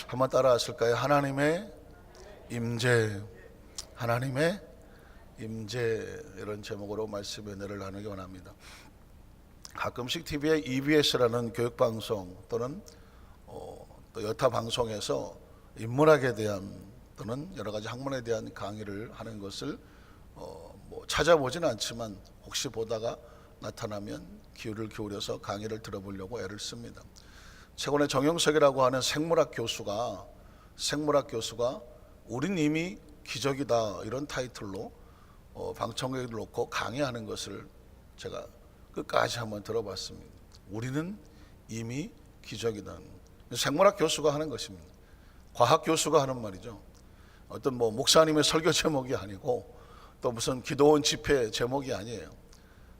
한번 따라하실까요? 하나님의 임재, 하나님의 임재, 이런 제목으로 말씀의 은혜를 나누기 원합니다. 가끔씩 TV에 EBS라는 교육방송 또는 또 여타 방송에서 인문학에 대한 또는 여러 가지 학문에 대한 강의를 하는 것을 찾아보지는 않지만 혹시 보다가 나타나면 귀를 기울여서 강의를 들어보려고 애를 씁니다. 최근에 정영석이라고 하는 생물학 교수가 우린 이미 기적이다, 이런 타이틀로 방청객을 놓고 강의하는 것을 제가 끝까지 한번 들어봤습니다. 우리는 이미 기적이다. 생물학 교수가 하는 것입니다. 과학 교수가 하는 말이죠. 어떤 목사님의 설교 제목이 아니고 또 무슨 기도원 집회 제목이 아니에요.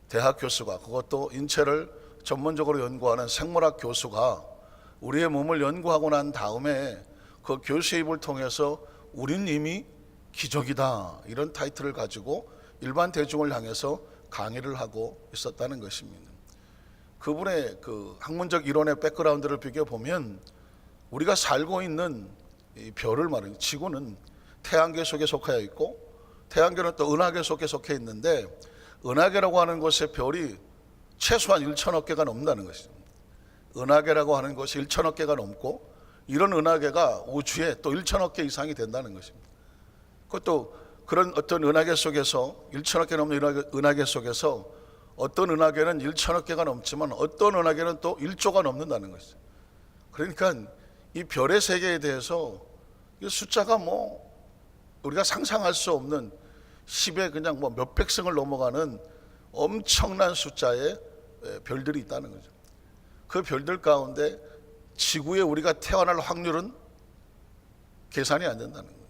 대학 교수가, 그것도 인체를 전문적으로 연구하는 생물학 교수가 우리의 몸을 연구하고 난 다음에 그 교수의 입을 통해서 우린 이미 기적이다, 이런 타이틀을 가지고 일반 대중을 향해서 강의를 하고 있었다는 것입니다. 그분의 그 학문적 이론의 백그라운드를 비교해보면 우리가 살고 있는 이 별을 말해요. 지구는 태양계 속에 속하여 있고 태양계는 또 은하계 속에 속해 있는데 은하계라고 하는 곳의 별이 최소한 1천억 개가 넘는다는 것입니다. 은하계라고 하는 것이 1천억 개가 넘고 이런 은하계가 우주에 또 1천억 개 이상이 된다는 것입니다. 그것도 그런 어떤 은하계 속에서 1천억 개 넘는 은하계 속에서 어떤 은하계는 1천억 개가 넘지만 어떤 은하계는 또 1조가 넘는다는 것이죠. 그러니까 이 별의 세계에 대해서 이 숫자가 우리가 상상할 수 없는 10에 그냥 몇백 승을 넘어가는 엄청난 숫자의 별들이 있다는 거죠. 그 별들 가운데 지구에 우리가 태어날 확률은 계산이 안 된다는 거예요.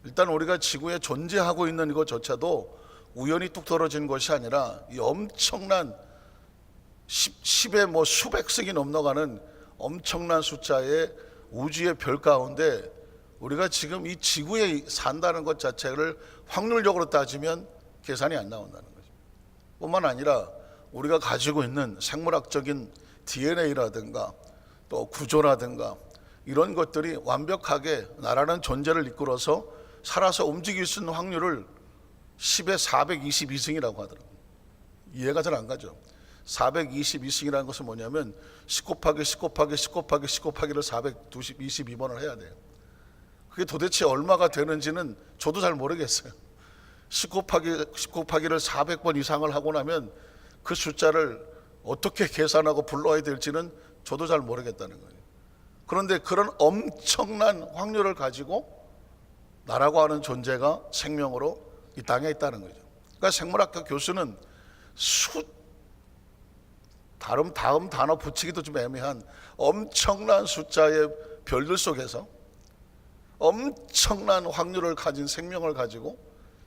일단 우리가 지구에 존재하고 있는 이것조차도 우연히 뚝 떨어진 것이 아니라 이 엄청난 10에 수백 승이 넘어가는 엄청난 숫자의 우주의 별 가운데 우리가 지금 이 지구에 산다는 것 자체를 확률적으로 따지면 계산이 안 나온다는 거죠. 뿐만 아니라 우리가 가지고 있는 생물학적인 DNA라든가 또 구조라든가 이런 것들이 완벽하게 나라는 존재를 이끌어서 살아서 움직일 수 있는 확률을 10에 422승이라고 하더라고요. 이해가 잘 안 가죠. 422승이라는 것은 뭐냐면 10 곱하기 10 곱하기 10 곱하기 10 곱하기를 422번을 해야 돼요. 그게 도대체 얼마가 되는지는 저도 잘 모르겠어요. 10 곱하기를 400번 이상을 하고 나면 그 숫자를 어떻게 계산하고 불러야 될지는 저도 잘 모르겠다는 거예요. 그런데 그런 엄청난 확률을 가지고 나라고 하는 존재가 생명으로 이 땅에 있다는 거죠. 그러니까 생물학과 교수는 다음 단어 붙이기도 좀 애매한 엄청난 숫자의 별들 속에서 엄청난 확률을 가진 생명을 가지고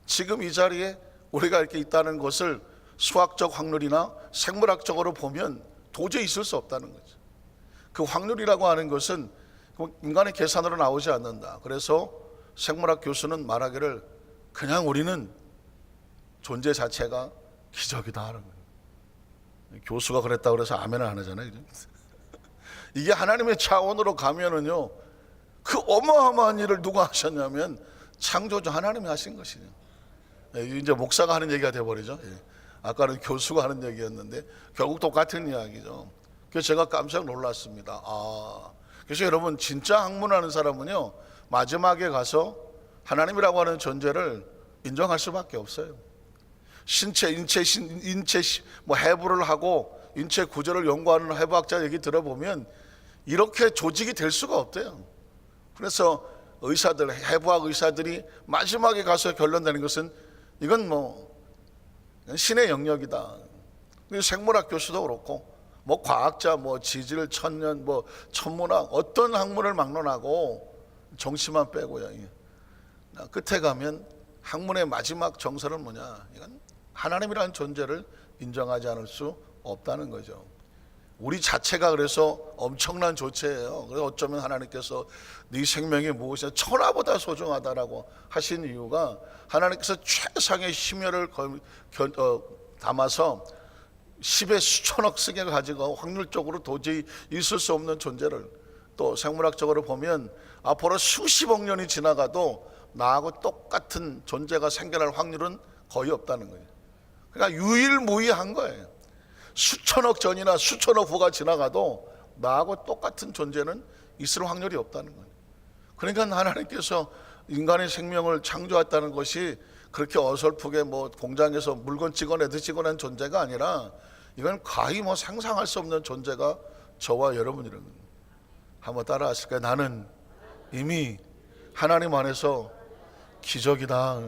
지금 이 자리에 우리가 이렇게 있다는 것을 수학적 확률이나 생물학적으로 보면 도저히 있을 수 없다는 거죠. 그 확률이라고 하는 것은 인간의 계산으로 나오지 않는다. 그래서 생물학 교수는 말하기를 그냥 우리는 존재 자체가 기적이다 하는 거예요. 교수가 그랬다고 그래서 아멘을 안 하잖아요. 이게 하나님의 차원으로 가면은요, 그 어마어마한 일을 누가 하셨냐면 창조주 하나님이 하신 것이죠. 이제 목사가 하는 얘기가 돼버리죠. 아까는 교수가 하는 얘기였는데 결국 똑같은 이야기죠. 그래서 제가 깜짝 놀랐습니다. 그래서 여러분, 진짜 학문하는 사람은요, 마지막에 가서 하나님이라고 하는 존재를 인정할 수밖에 없어요. 인체 해부를 하고 인체 구조를 연구하는 해부학자 얘기 들어보면 이렇게 조직이 될 수가 없대요. 그래서 해부학 의사들이 마지막에 가서 결론 내는 것은 이건 신의 영역이다. 생물학 교수도 그렇고 과학자 지질 천년 천문학 어떤 학문을 막론하고 정치만 빼고요. 끝에 가면 학문의 마지막 정설은 뭐냐? 이건 하나님이라는 존재를 인정하지 않을 수 없다는 거죠. 우리 자체가 그래서 엄청난 존재예요. 그래서 어쩌면 하나님께서 네 생명이 무엇이냐, 천하보다 소중하다라고 하신 이유가 하나님께서 최상의 심혈을 담아서 10의 수천억 승에 가지고 확률적으로 도저히 있을 수 없는 존재를 또 생물학적으로 보면 앞으로 수십억 년이 지나가도 나하고 똑같은 존재가 생겨날 확률은 거의 없다는 거예요. 그러니까 유일무이한 거예요. 수천억 전이나 수천억 후가 지나가도 나하고 똑같은 존재는 있을 확률이 없다는 거예요. 그러니까 하나님께서 인간의 생명을 창조했다는 것이 그렇게 어설프게 뭐 공장에서 물건 찍어내듯이 찍어낸 존재가 아니라 이건 거의 뭐 상상할 수 없는 존재가 저와 여러분이라는 거예요. 한번 따라 하실까요? 나는 이미 하나님 안에서 기적이다.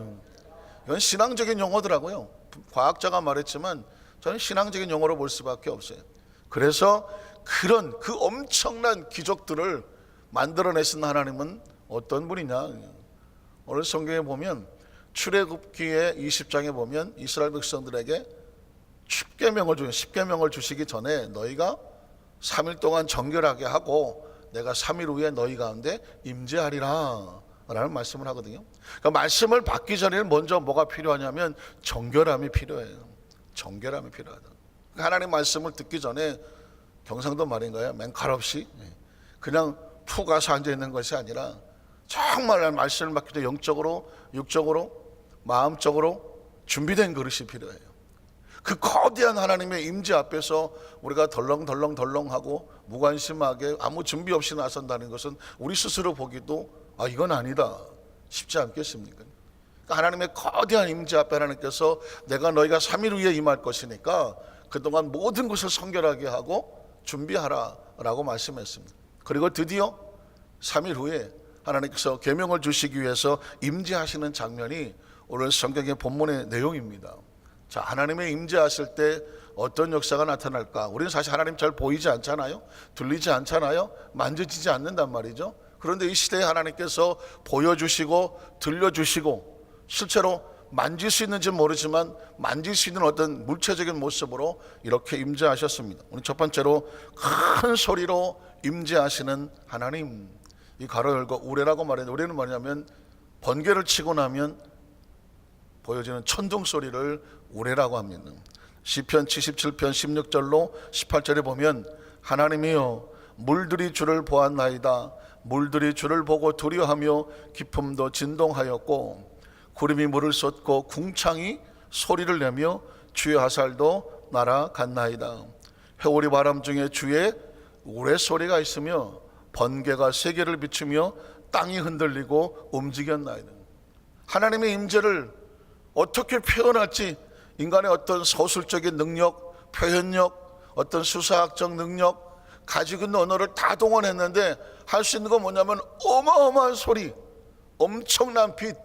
이건 신앙적인 용어더라고요. 과학자가 말했지만 저는 신앙적인 용어로 볼 수밖에 없어요. 그래서 그런 그 엄청난 기적들을 만들어내신 하나님은 어떤 분이냐. 오늘 성경에 보면 출애굽기의 20장에 보면 이스라엘 백성들에게 10계명을 주시기 전에 너희가 3일 동안 정결하게 하고 내가 3일 후에 너희 가운데 임재하리라 라는 말씀을 하거든요. 그러니까 말씀을 받기 전에는 먼저 뭐가 필요하냐면 정결함이 필요해요. 정결함이 필요하다. 그러니까 하나님 말씀을 듣기 전에 경상도 말인가요? 맹칼없이 그냥 푹 가서 앉아있는 것이 아니라 정말 말씀을 받기 전에 영적으로 육적으로 마음적으로 준비된 그릇이 필요해요. 그 거대한 하나님의 임재 앞에서 우리가 덜렁덜렁하고 무관심하게 아무 준비 없이 나선다는 것은 우리 스스로 보기도 이건 아니다 쉽지 않겠습니까? 그러니까 하나님의 거대한 임재 앞에 하나님께서 내가 너희가 3일 후에 임할 것이니까 그동안 모든 것을 성결하게 하고 준비하라 라고 말씀했습니다. 그리고 드디어 3일 후에 하나님께서 계명을 주시기 위해서 임재하시는 장면이 오늘 성경의 본문의 내용입니다. 자, 하나님의 임재하실 때 어떤 역사가 나타날까? 우리는 사실 하나님 잘 보이지 않잖아요. 들리지 않잖아요. 만져지지 않는단 말이죠. 그런데 이 시대에 하나님께서 보여주시고 들려주시고 실제로 만질 수 있는지는 모르지만 만질 수 있는 어떤 물체적인 모습으로 이렇게 임재하셨습니다. 오늘 첫 번째로 큰 소리로 임재하시는 하나님. 이 가로 열고 우레라고 말했는데 우레는 뭐냐면 번개를 치고 나면 보여지는 천둥 소리를 우레라고 합니다. 시편 77편 16절로 18절에 보면 하나님이여 물들이 주를 보았나이다. 물들이 주를 보고 두려워하며 깊음도 진동하였고 구름이 물을 쏟고 궁창이 소리를 내며 주의 화살도 날아갔나이다. 회오리 바람 중에 주의 우레소리가 있으며 번개가 세계를 비추며 땅이 흔들리고 움직였나이다. 하나님의 임재를 어떻게 표현할지 인간의 어떤 서술적인 능력, 표현력, 어떤 수사학적 능력 가지고 있는 언어를 다 동원했는데 할 수 있는 건 뭐냐면 어마어마한 소리, 엄청난 빛,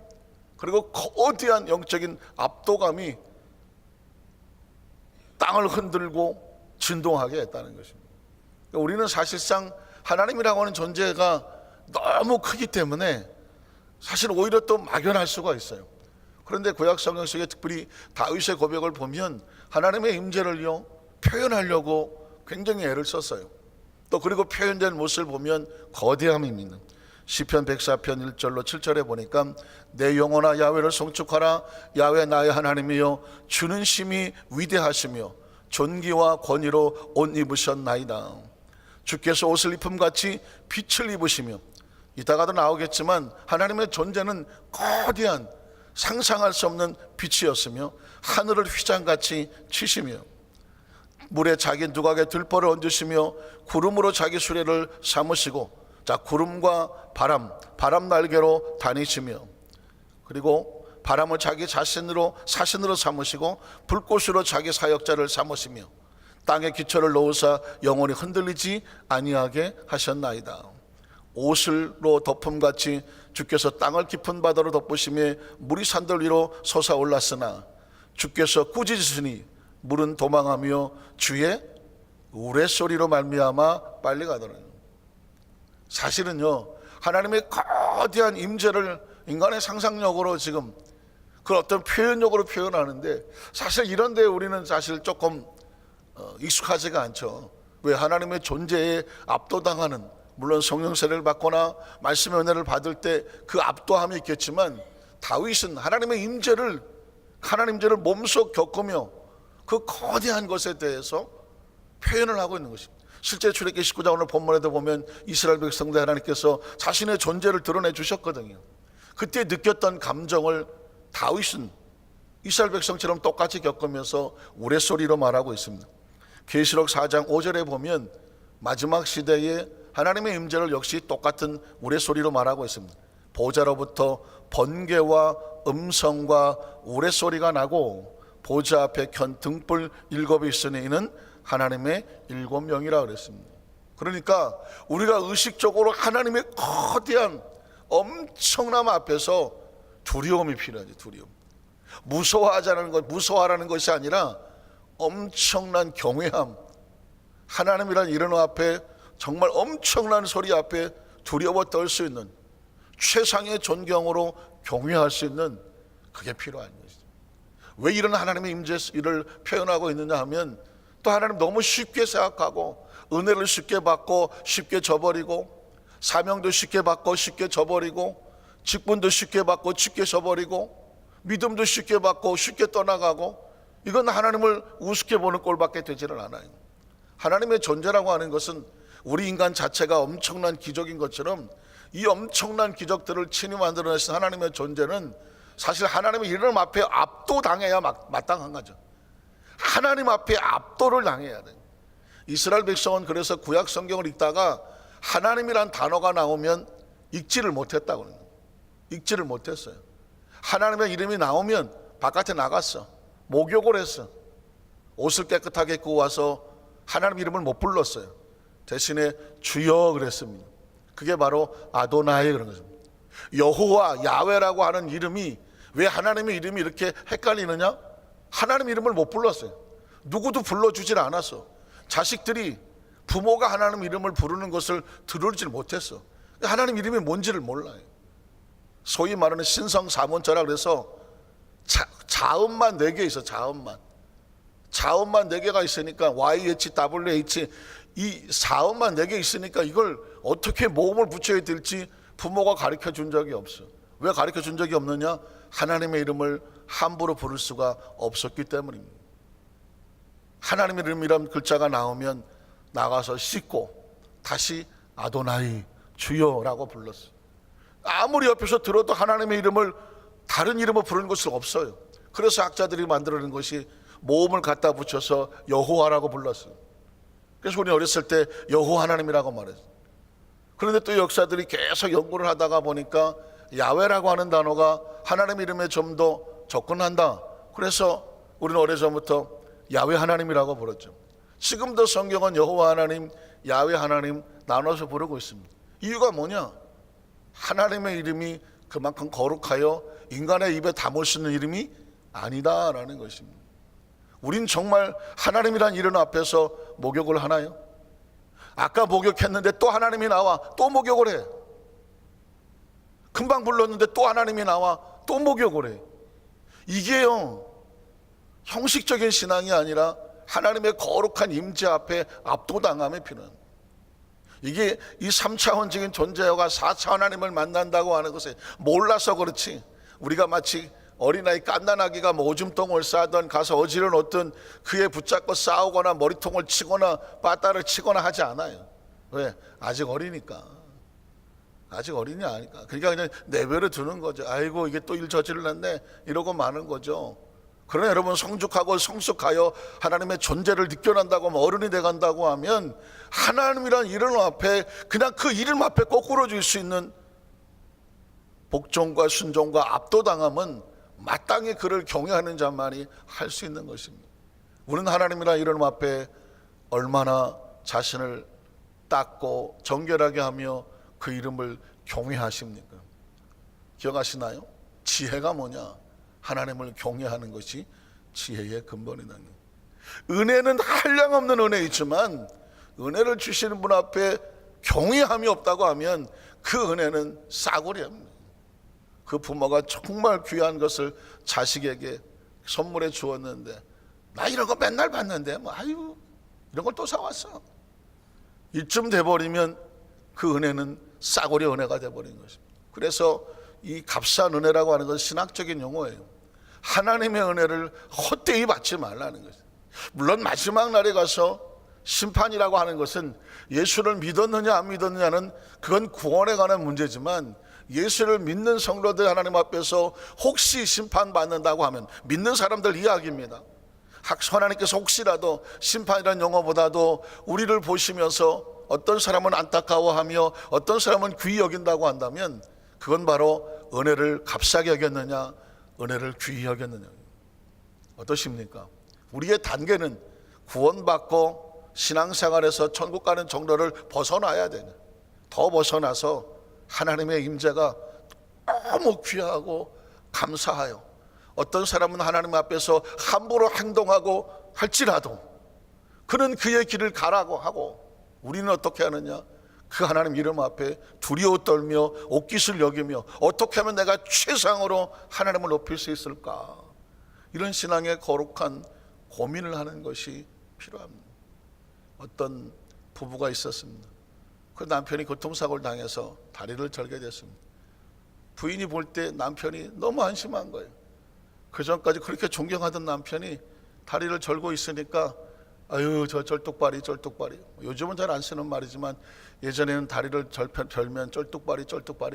그리고 거대한 영적인 압도감이 땅을 흔들고 진동하게 했다는 것입니다. 우리는 사실상 하나님이라고 하는 존재가 너무 크기 때문에 사실 오히려 또 막연할 수가 있어요. 그런데 구약 성경 속에 특별히 다윗의 고백을 보면 하나님의 임재를요 표현하려고 굉장히 애를 썼어요. 또 그리고 표현된 모습을 보면 거대함입니다. 시편 104편 1절로 7절에 보니까 내 영혼아 야훼를 송축하라. 야훼 나의 하나님이여 주는 심히 위대하시며 존귀와 권위로 옷 입으셨나이다. 주께서 옷을 입음같이 빛을 입으시며, 이따가도 나오겠지만 하나님의 존재는 거대한 상상할 수 없는 빛이었으며 하늘을 휘장같이 치시며 물에 자기 누각에 들보를 얹으시며 구름으로 자기 수레를 삼으시고, 자, 구름과 바람 날개로 다니시며, 그리고 바람을 자기 사신으로 삼으시고 불꽃으로 자기 사역자를 삼으시며 땅에 기초를 놓으사 영원히 흔들리지 아니하게 하셨나이다. 옷으로 덮음같이 주께서 땅을 깊은 바다로 덮으시며 물이 산들 위로 솟아올랐으나 주께서 꾸짖으시니 물은 도망하며 주의 우레소리로 말미암아 빨리 가더라. 사실은요, 하나님의 거대한 임재를 인간의 상상력으로 지금 그 어떤 표현력으로 표현하는데 사실 이런 데 우리는 사실 조금 익숙하지가 않죠. 왜? 하나님의 존재에 압도당하는, 물론 성령 세례를 받거나 말씀의 은혜를 받을 때 그 압도함이 있겠지만 다윗은 하나님의 임재를 몸소 겪으며 그 거대한 것에 대해서 표현을 하고 있는 것입니다. 실제 출애굽기 19장 오늘 본문에도 보면 이스라엘 백성들 하나님께서 자신의 존재를 드러내 주셨거든요. 그때 느꼈던 감정을 다윗은 이스라엘 백성처럼 똑같이 겪으면서 우레소리로 말하고 있습니다. 계시록 4장 5절에 보면 마지막 시대에 하나님의 임재를 역시 똑같은 우레소리로 말하고 있습니다. 보좌로부터 번개와 음성과 우레소리가 나고 보좌 앞에 켠 등불 7이 있으니 이는 하나님의 7명이라 그랬습니다. 그러니까 우리가 의식적으로 하나님의 거대한 엄청남 앞에서 두려움이 필요하지. 두려움. 무서워하라는 것이 아니라 엄청난 경외함. 하나님이란 이름 앞에 정말 엄청난 소리 앞에 두려워 떨 수 있는, 최상의 존경으로 경외할 수 있는, 그게 필요한 것이죠. 왜 이런 하나님의 임재를 표현하고 있느냐 하면, 또 하나님 너무 쉽게 생각하고 은혜를 쉽게 받고 쉽게 저버리고, 사명도 쉽게 받고 쉽게 저버리고, 직분도 쉽게 받고 쉽게 저버리고, 믿음도 쉽게 받고 쉽게 떠나가고, 이건 하나님을 우습게 보는 꼴밖에 되지는 않아요. 하나님의 존재라고 하는 것은 우리 인간 자체가 엄청난 기적인 것처럼, 이 엄청난 기적들을 친히 만들어내신 하나님의 존재는 사실 하나님의 이름 앞에 압도당해야 마땅한 거죠. 하나님 앞에 압도를 당해야 돼요. 이스라엘 백성은 그래서 구약 성경을 읽다가 하나님이란 단어가 나오면 읽지를 못했다고 그래요. 읽지를 못했어요. 하나님의 이름이 나오면 바깥에 나갔어. 목욕을 했어. 옷을 깨끗하게 입고 와서 하나님 이름을 못 불렀어요. 대신에 주여 그랬습니다. 그게 바로 아도나이 그런 거죠. 여호와, 야훼라고 하는 이름이, 왜 하나님의 이름이 이렇게 헷갈리느냐? 하나님 이름을 못 불렀어요. 누구도 불러주질 않았어. 자식들이 부모가 하나님 이름을 부르는 것을 들을지 못했어. 하나님 이름이 뭔지를 몰라요. 소위 말하는 신성사문자라 그래서 자음만 4개 있어. 자음만 4개가 있으니까 YH, WH, 이 사음만 4개 있으니까 이걸 어떻게 모음을 붙여야 될지 부모가 가르쳐 준 적이 없어. 왜 가르쳐 준 적이 없느냐? 하나님의 이름을 함부로 부를 수가 없었기 때문입니다. 하나님의 이름이란 글자가 나오면 나가서 씻고 다시 아도나이, 주여라고 불렀어요. 아무리 옆에서 들어도 하나님의 이름을 다른 이름으로 부르는 것은 없어요. 그래서 학자들이 만들어낸 것이 모음을 갖다 붙여서 여호와라고 불렀어요. 그래서 우리 어렸을 때 여호와 하나님이라고 말했어요. 그런데 또 역사들이 계속 연구를 하다가 보니까 야훼라고 하는 단어가 하나님 이름에 좀 더 접근한다. 그래서 우리는 오래전부터 야훼 하나님이라고 부르죠. 지금도 성경은 여호와 하나님, 야훼 하나님 나눠서 부르고 있습니다. 이유가 뭐냐? 하나님의 이름이 그만큼 거룩하여 인간의 입에 담을 수 있는 이름이 아니다라는 것입니다. 우린 정말 하나님이란 이름 앞에서 목욕을 하나요? 아까 목욕했는데 또 하나님이 나와 또 목욕을 해. 금방 불렀는데 또 하나님이 나와 또 목욕을 해. 이게요, 형식적인 신앙이 아니라 하나님의 거룩한 임재 앞에 압도당함에 필요한, 이게 이 3차원적인 존재가 4차 하나님을 만난다고 하는 것에 몰라서 그렇지, 우리가 마치 어린아이 갓난아기가 오줌통을 싸던 가서 어지러운 어떤 그에 붙잡고 싸우거나 머리통을 치거나 빠따를 치거나 하지 않아요. 왜? 아직 어리니까. 아직 어린이 아니까. 그러니까 그냥 내버려 두는 거죠. 아이고 이게 또 일 저질렀네 이러고 마는 거죠. 그러나 여러분, 성숙하고 성숙하여 하나님의 존재를 느껴난다고 하면, 어른이 돼간다고 하면 하나님이란 이름 앞에 그냥 그 이름 앞에 거꾸로 줄 수 있는 복종과 순종과 압도당함은 마땅히 그를 경외하는 자만이 할 수 있는 것입니다. 우리는 하나님이란 이름 앞에 얼마나 자신을 닦고 정결하게 하며 그 이름을 경외하십니까? 기억하시나요? 지혜가 뭐냐? 하나님을 경외하는 것이 지혜의 근본이다. 은혜는 한량없는 은혜이지만 은혜를 주시는 분 앞에 경외함이 없다고 하면 그 은혜는 싸구려입니다. 그 부모가 정말 귀한 것을 자식에게 선물해 주었는데, 나 이런 거 맨날 받는데 뭐 아유 이런 걸 또 사왔어, 이쯤 돼버리면 그 은혜는 싸구려 은혜가 돼버린 것입니다. 그래서 이 값싼 은혜라고 하는 것은 신학적인 용어예요. 하나님의 은혜를 헛되이 받지 말라는 것이죠. 물론 마지막 날에 가서 심판이라고 하는 것은 예수를 믿었느냐 안 믿었느냐는 그건 구원에 관한 문제지만, 예수를 믿는 성도들 하나님 앞에서 혹시 심판받는다고 하면 믿는 사람들 이야기입니다. 하나님께서 혹시라도, 심판이라는 용어보다도 우리를 보시면서 어떤 사람은 안타까워하며 어떤 사람은 귀히 여긴다고 한다면, 그건 바로 은혜를 값싸게 여겼느냐, 은혜를 귀히 여겼느냐. 어떠십니까? 우리의 단계는 구원받고 신앙생활에서 천국 가는 정도를 벗어나야 되냐, 더 벗어나서 하나님의 임재가 너무 귀하고 감사하여, 어떤 사람은 하나님 앞에서 함부로 행동하고 할지라도 그는 그의 길을 가라고 하고, 우리는 어떻게 하느냐? 그 하나님 이름 앞에 두려워 떨며 옥깃을 여기며 어떻게 하면 내가 최상으로 하나님을 높일 수 있을까? 이런 신앙의 거룩한 고민을 하는 것이 필요합니다. 어떤 부부가 있었습니다. 그 남편이 교통사고를 당해서 다리를 절게 됐습니다. 부인이 볼 때 남편이 너무 한심한 거예요. 그 전까지 그렇게 존경하던 남편이 다리를 절고 있으니까, 아유 저 쩔뚝발이. 요즘은 잘 안 쓰는 말이지만 예전에는 다리를 절면 쩔뚝발이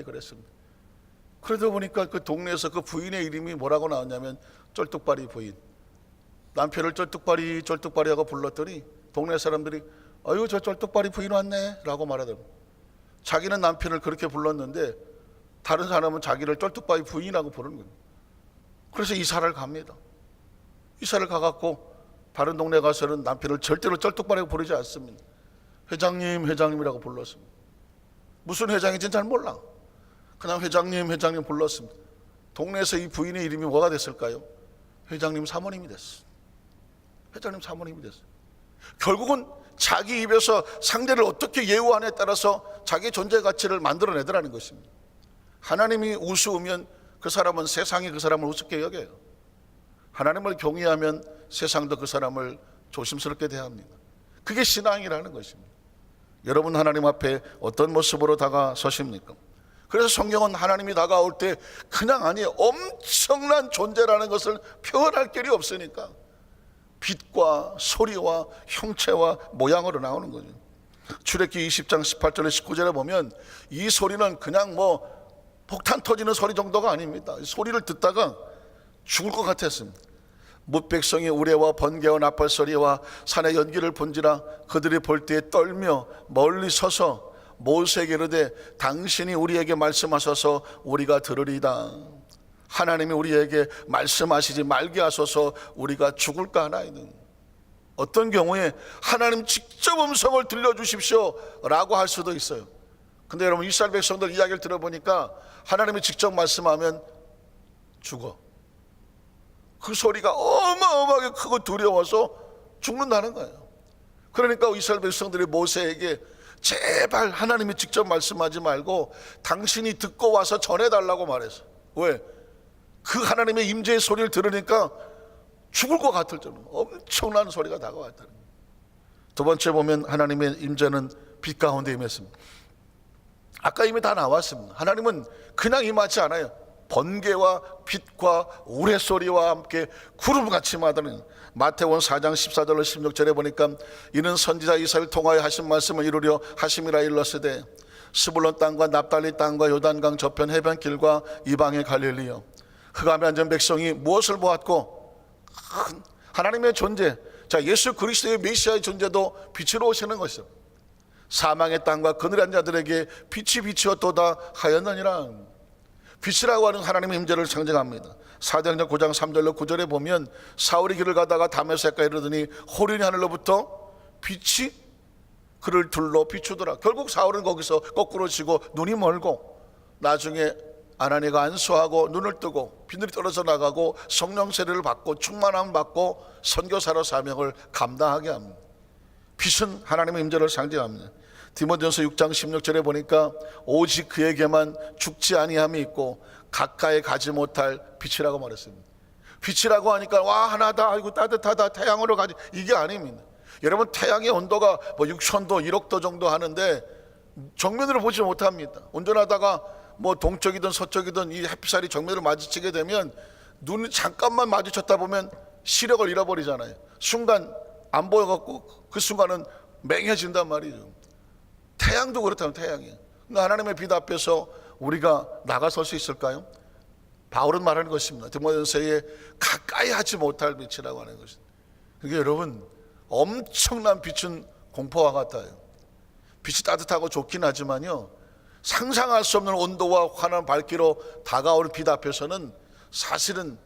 그랬습니다. 그러다 보니까 그 동네에서 그 부인의 이름이 뭐라고 나왔냐면 쩔뚝발이 부인. 남편을 쩔뚝발이 하고 불렀더니 동네 사람들이, 아유 저 쩔뚝발이 부인 왔네 라고 말하더라고요. 자기는 남편을 그렇게 불렀는데 다른 사람은 자기를 쩔뚝발이 부인이라고 부르는 거예요. 그래서 이사를 갑니다. 이사를 가갖고 다른 동네 가서는 남편을 절대로 쩔뚝발이라고 부르지 않습니다. 회장님이라고 불렀습니다. 무슨 회장인지는 잘 몰라. 그냥 회장님 불렀습니다. 동네에서 이 부인의 이름이 뭐가 됐을까요? 회장님 사모님이 됐어. 결국은 자기 입에서 상대를 어떻게 예우하느냐에 따라서 자기 존재 가치를 만들어내더라는 것입니다. 하나님이 우스우면 그 사람은 세상이 그 사람을 우습게 여겨요. 하나님을 경외하면 세상도 그 사람을 조심스럽게 대합니다. 그게 신앙이라는 것입니다. 여러분 하나님 앞에 어떤 모습으로 다가서십니까? 그래서 성경은 하나님이 다가올 때 그냥 아니에요. 엄청난 존재라는 것을 표현할 길이 없으니까 빛과 소리와 형체와 모양으로 나오는 거죠. 출애굽기 20장 18절에 19절에 보면 이 소리는 그냥 뭐 폭탄 터지는 소리 정도가 아닙니다. 소리를 듣다가 죽을 것 같았습니다. 뭇백성의 우레와 번개와 나팔 소리와 산의 연기를 본지라 그들이 볼 때에 떨며 멀리 서서 모세에게 이르되 당신이 우리에게 말씀하셔서 우리가 들으리이다. 하나님이 우리에게 말씀하시지 말게 하소서 우리가 죽을까 하나이다. 어떤 경우에 하나님 직접 음성을 들려주십시오 라고 할 수도 있어요. 근데 여러분 이스라엘 백성들 이야기를 들어보니까 하나님이 직접 말씀하면 죽어. 그 소리가 어마어마하게 크고 두려워서 죽는다는 거예요. 그러니까 이스라엘 백성들이 모세에게 제발 하나님이 직접 말씀하지 말고 당신이 듣고 와서 전해달라고 말했어. 왜? 그 하나님의 임재의 소리를 들으니까 죽을 것 같을 정도로 엄청난 소리가 다가왔다는 거예요. 두 번째 보면 하나님의 임재는 빛 가운데 임했습니다. 아까 이미 다 나왔습니다. 하나님은 그냥 임하지 않아요. 번개와 빛과 우레소리와 함께 구름같이 임하다는. 마태복음 4장 14절로 16절에 보니까 이는 선지자 이사야를 통하여 하신 말씀을 이루려 하심이라 일렀으되 스불론 땅과 납달리 땅과 요단강 저편 해변길과 이방의 갈릴리여 흑암에 앉은 백성이 무엇을 보았고? 하나님의 존재. 자, 예수 그리스도의 메시아의 존재도 빛으로 오시는 것이죠. 사망의 땅과 그늘에 앉은 자들에게 빛이 비추었도다 하였느니라. 빛이라고 하는 하나님의 임재를 상징합니다. 사도행전 9장 3절로 9절에 보면 사울이 길을 가다가 다메섹가에 이르더니 호련히 하늘로부터 빛이 그를 둘러 비추더라. 결국 사울은 거기서 거꾸로 지고 눈이 멀고 나중에 아나니가 안수하고 눈을 뜨고 비늘이 떨어져 나가고 성령 세례를 받고 충만함을 받고 선교사로 사명을 감당하게 합니다. 빛은 하나님의 임재를 상징합니다. 디모데전서 6장 16절에 보니까 오직 그에게만 죽지 아니함이 있고 가까이 가지 못할 빛이라고 말했습니다. 빛이라고 하니까 와 하나다, 아이고 따뜻하다, 태양으로 가지, 이게 아닙니다. 여러분 태양의 온도가 뭐 6,000도 1억도 정도 하는데 정면으로 보지 못합니다. 운전하다가 뭐 동쪽이든 서쪽이든 이 햇살이 정면으로 마주치게 되면 눈이 잠깐만 마주쳤다 보면 시력을 잃어버리잖아요. 순간 안 보여갖고 그 순간은 맹해진단 말이죠. 태양도 그렇다면 태양이. 그러니까 하나님의 빛 앞에서 우리가 나가설 수 있을까요? 바울은 말하는 것입니다. 디모데전서에 가까이 하지 못할 빛이라고 하는 것입니다. 그게 여러분 엄청난 빛은 공포와 같아요. 빛이 따뜻하고 좋긴 하지만요, 상상할 수 없는 온도와 환한 밝기로 다가오는 빛 앞에서는 사실은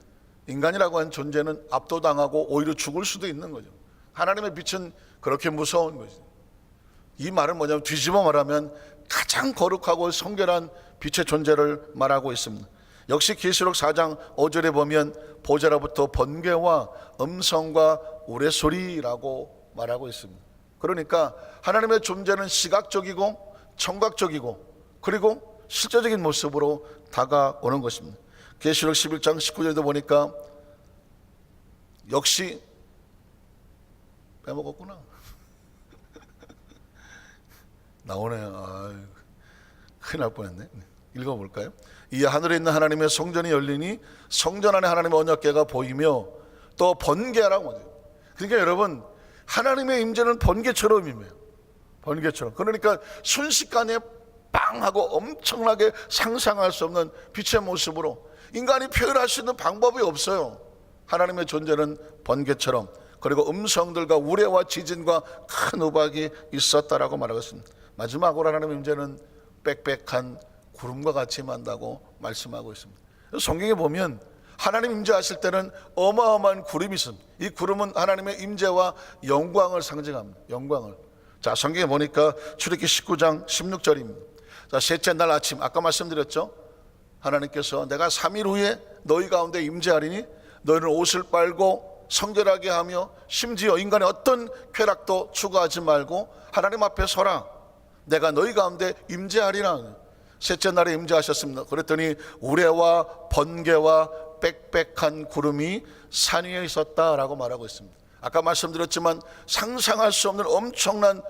인간이라고 하는 존재는 압도당하고 오히려 죽을 수도 있는 거죠. 하나님의 빛은 그렇게 무서운 거죠. 이 말은 뭐냐면 뒤집어 말하면 가장 거룩하고 성결한 빛의 존재를 말하고 있습니다. 역시 계시록 4장 5절에 보면 보좌로부터 번개와 음성과 우레소리라고 말하고 있습니다. 그러니까 하나님의 존재는 시각적이고 청각적이고 그리고 실제적인 모습으로 다가오는 것입니다. 계시록 11장 19절에도 보니까 역시 빼먹었구나. 나오네요. 큰일 날 뻔했네. 읽어볼까요? 이 하늘에 있는 하나님의 성전이 열리니 성전 안에 하나님의 언약궤가 보이며 또 번개라고 하죠. 그러니까 여러분 하나님의 임재는 번개처럼 임해요. 번개처럼. 그러니까 순식간에 빵 하고 엄청나게 상상할 수 없는 빛의 모습으로 인간이 표현할 수 있는 방법이 없어요. 하나님의 존재는 번개처럼, 그리고 음성들과 우레와 지진과 큰 우박이 있었다라고 말하고 있습니다. 마지막으로 하나님의 임재는 빽빽한 구름과 같이 임한다고 말씀하고 있습니다. 성경에 보면 하나님 임재하실 때는 어마어마한 구름이 있습니다. 이 구름은 하나님의 임재와 영광을 상징합니다. 영광을. 자, 성경에 보니까 출애굽기 19장 16절입니다. 자, 셋째 날 아침, 아까 말씀드렸죠. 하나님께서 내가 3일 후에 너희 가운데 임재하리니 너희는 옷을 빨고 성결하게 하며 심지어 인간의 어떤 쾌락도 추구하지 말고 하나님 앞에 서라. 내가 너희 가운데 임재하리라. 셋째 날에 임재하셨습니다. 그랬더니 우레와 번개와 빽빽한 구름이 산 위에 있었다라고 말하고 있습니다. 아까 말씀드렸지만 상상할 수 없는 엄청난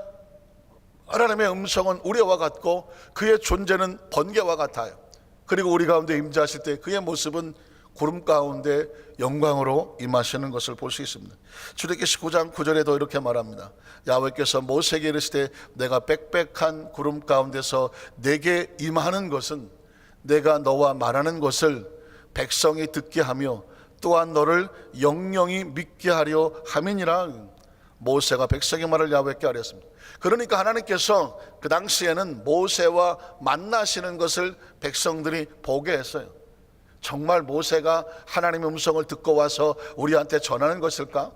하나님의 음성은 우레와 같고 그의 존재는 번개와 같아요. 그리고 우리 가운데 임재하실 때 그의 모습은 구름 가운데 영광으로 임하시는 것을 볼 수 있습니다. 출애굽기 19장 9절에도 이렇게 말합니다. 야훼께서 모세에게 이르시되 내가 빽빽한 구름 가운데서 내게 임하는 것은 내가 너와 말하는 것을 백성이 듣게 하며 또한 너를 영영히 믿게 하려 함이니라. 모세가 백성의 말을 야훼께 하렸습니다. 그러니까 하나님께서 그 당시에는 모세와 만나시는 것을 백성들이 보게 했어요. 정말 모세가 하나님의 음성을 듣고 와서 우리한테 전하는 것일까?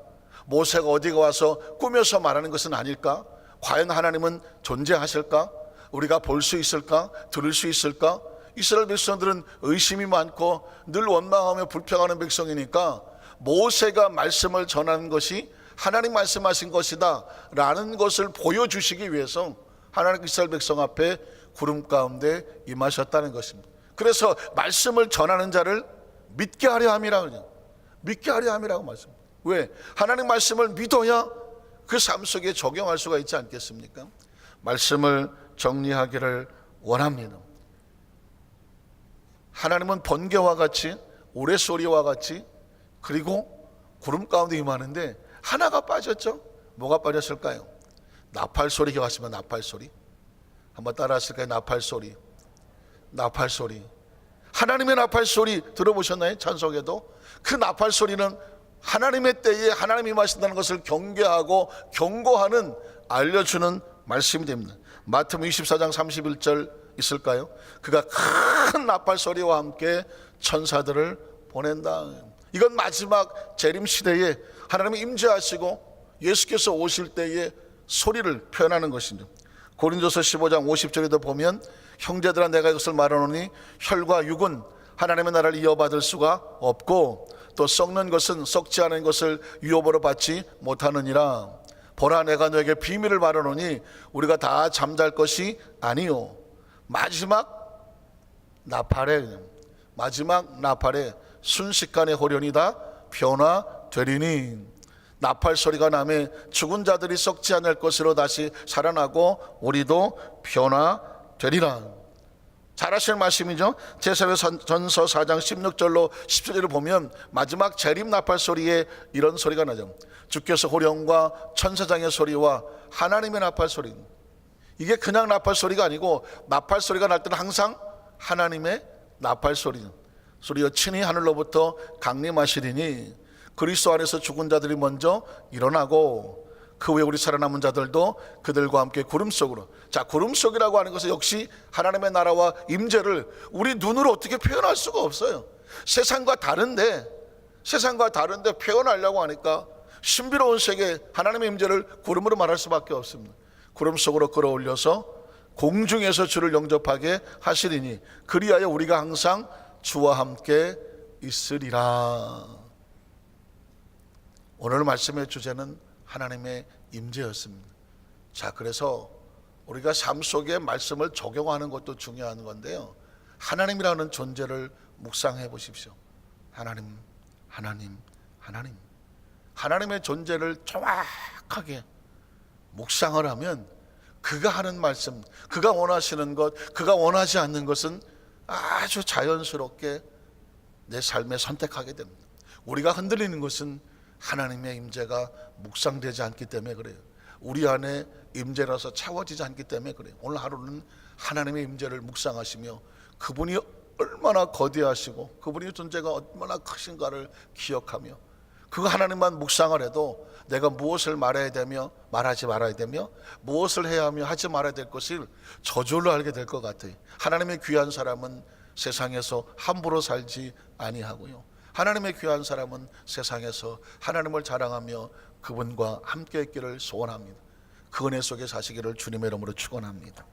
모세가 어디가 와서 꾸며서 말하는 것은 아닐까? 과연 하나님은 존재하실까? 우리가 볼 수 있을까? 들을 수 있을까? 이스라엘 백성들은 의심이 많고 늘 원망하며 불평하는 백성이니까 모세가 말씀을 전하는 것이 하나님 말씀하신 것이다 라는 것을 보여주시기 위해서 하나님 이스라엘 백성 앞에 구름 가운데 임하셨다는 것입니다. 그래서 말씀을 전하는 자를 믿게 하려 함이라 그래요. 믿게 하려 함이라고 말씀합니다. 왜? 하나님 말씀을 믿어야 그 삶 속에 적용할 수가 있지 않겠습니까? 말씀을 정리하기를 원합니다. 하나님은 번개와 같이 우레소리와 같이 그리고 구름 가운데 임하는데 하나가 빠졌죠. 뭐가 빠졌을까요? 나팔소리가 왔으면 나팔소리. 한번 따라 하실까요? 나팔소리. 나팔소리. 하나님의 나팔소리 들어보셨나요? 찬송에도 그 나팔소리는 하나님의 때에 하나님이 임하신다는 것을 경계하고 경고하는 알려주는 말씀이 됩니다. 마태복음 24장 31절 있을까요? 그가 큰 나팔소리와 함께 천사들을 보낸다. 이건 마지막 재림 시대에 하나님이 임재하시고 예수께서 오실 때의 소리를 표현하는 것입니다. 고린도서 15장 50절에도 보면 형제들아 내가 이것을 말하노니 혈과 육은 하나님의 나라를 이어받을 수가 없고 또 썩는 것은 썩지 않은 것을 유업으로 받지 못하느니라. 보라 내가 너에게 비밀을 말하노니 우리가 다 잠잘 것이 아니요 마지막 나팔에 순식간에 호련이 다 변화되리니. 나팔 소리가 나매 죽은 자들이 썩지 않을 것으로 다시 살아나고 우리도 변화되리라. 잘 아시는 말씀이죠. 제사회전서 4장 16절로 17절을 보면 마지막 재림 나팔 소리에 이런 소리가 나죠. 주께서 호령과 천사장의 소리와 하나님의 나팔 소리. 이게 그냥 나팔 소리가 아니고 나팔 소리가 날 때는 항상 하나님의 나팔 소리여 친히 하늘로부터 강림하시리니 그리스도 안에서 죽은 자들이 먼저 일어나고 그 후에 우리 살아남은 자들도 그들과 함께 구름 속으로. 자, 구름 속이라고 하는 것은 역시 하나님의 나라와 임재를 우리 눈으로 어떻게 표현할 수가 없어요. 세상과 다른데 표현하려고 하니까 신비로운 세계 하나님의 임재를 구름으로 말할 수밖에 없습니다. 구름 속으로 끌어올려서 공중에서 주를 영접하게 하시리니 그리하여 우리가 항상 주와 함께 있으리라. 오늘 말씀의 주제는 하나님의 임재였습니다. 자, 그래서 우리가 삶 속에 말씀을 적용하는 것도 중요한 건데요, 하나님이라는 존재를 묵상해 보십시오. 하나님의 존재를 정확하게 묵상을 하면 그가 하는 말씀, 그가 원하시는 것, 그가 원하지 않는 것은 아주 자연스럽게 내 삶에 선택하게 됩니다. 우리가 흔들리는 것은 하나님의 임재가 묵상되지 않기 때문에 그래요. 우리 안에 임재라서 채워지지 않기 때문에 그래요. 오늘 하루는 하나님의 임재를 묵상하시며 그분이 얼마나 거대하시고 그분의 존재가 얼마나 크신가를 기억하며 그 하나님만 묵상을 해도 내가 무엇을 말해야 되며 말하지 말아야 되며 무엇을 해야 하며 하지 말아야 될 것을 저절로 알게 될 것 같아요. 하나님의 귀한 사람은 세상에서 함부로 살지 아니하고요, 하나님의 귀한 사람은 세상에서 하나님을 자랑하며 그분과 함께 있기를 소원합니다. 그 은혜 속에 사시기를 주님의 이름으로 축원합니다.